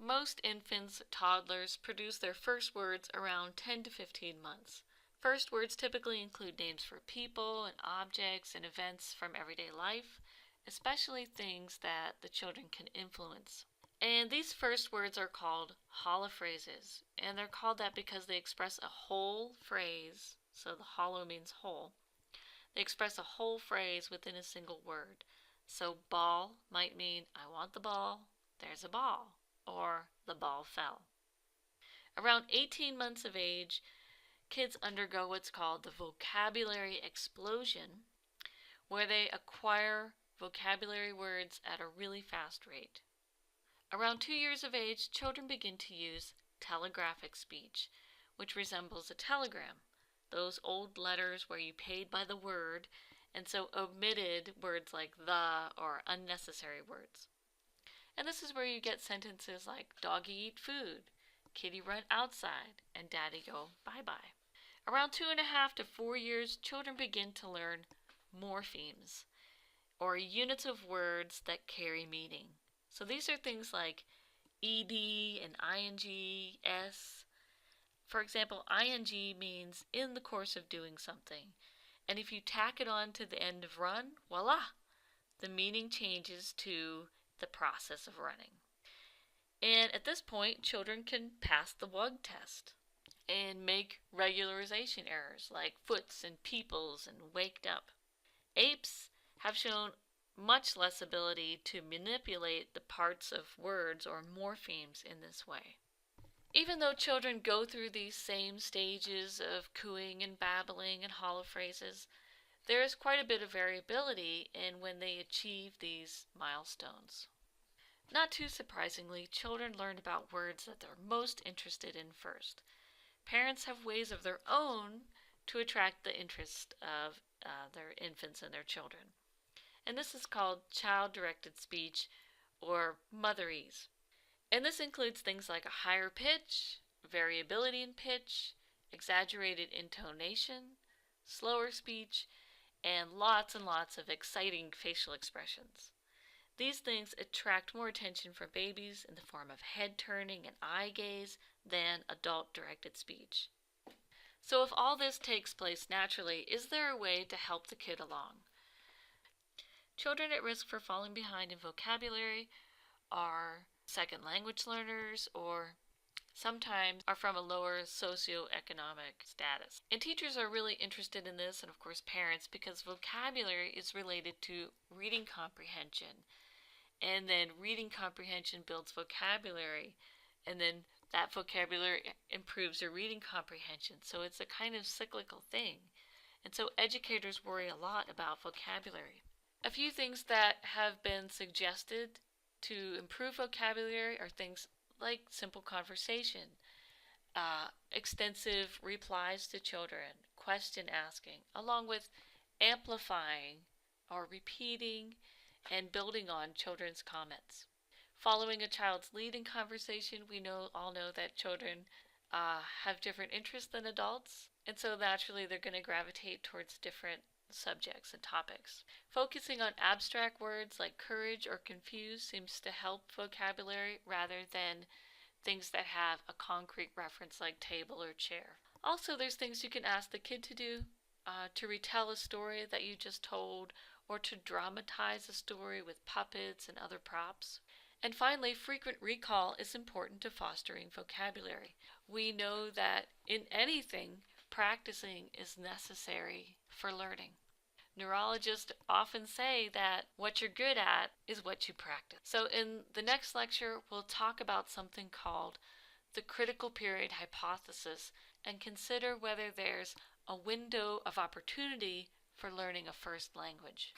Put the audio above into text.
Most infants, toddlers, produce their first words around 10 to 15 months. First words typically include names for people and objects and events from everyday life, especially things that the children can influence. And these first words are called holophrases, and they're called that because they express a whole phrase, so the holo means whole. They express a whole phrase within a single word. So ball might mean, I want the ball, there's a ball, or the ball fell. Around 18 months of age, kids undergo what's called the vocabulary explosion, where they acquire vocabulary words at a really fast rate. Around 2 years of age, children begin to use telegraphic speech, which resembles a telegram, those old letters where you paid by the word, and so omitted words like the or unnecessary words. And this is where you get sentences like doggy eat food, kitty run outside, and daddy go bye-bye. Around 2.5 to 4 years, children begin to learn morphemes, or units of words that carry meaning. So these are things like ed and ing, s. For example, ing means in the course of doing something. And if you tack it on to the end of run, voila! The meaning changes to the process of running. And at this point, children can pass the WUG test and make regularization errors like foots and peoples and waked up. Apes have shown much less ability to manipulate the parts of words or morphemes in this way. Even though children go through these same stages of cooing and babbling and holophrases, there is quite a bit of variability in when they achieve these milestones. Not too surprisingly, children learn about words that they're most interested in first. Parents have ways of their own to attract the interest of their infants and their children. And this is called child-directed speech, or motherese. And this includes things like a higher pitch, variability in pitch, exaggerated intonation, slower speech, and lots of exciting facial expressions. These things attract more attention from babies in the form of head turning and eye gaze than adult-directed speech. So if all this takes place naturally, is there a way to help the kid along? Children at risk for falling behind in vocabulary are second language learners, or sometimes are from a lower socioeconomic status. And teachers are really interested in this, and of course parents, because vocabulary is related to reading comprehension. And then reading comprehension builds vocabulary, and then that vocabulary improves your reading comprehension. So it's a kind of cyclical thing. And so educators worry a lot about vocabulary. A few things that have been suggested to improve vocabulary are things like simple conversation, extensive replies to children, question asking, along with amplifying or repeating and building on children's comments. Following a child's lead in conversation, we all know that children have different interests than adults, and so naturally they're going to gravitate towards different subjects and topics. Focusing on abstract words like courage or confused seems to help vocabulary rather than things that have a concrete reference like table or chair. Also, there's things you can ask the kid to do, to retell a story that you just told, or to dramatize a story with puppets and other props. And finally, frequent recall is important to fostering vocabulary. We know that in anything, practicing is necessary for learning. Neurologists often say that what you're good at is what you practice. So in the next lecture, we'll talk about something called the critical period hypothesis and consider whether there's a window of opportunity for learning a first language.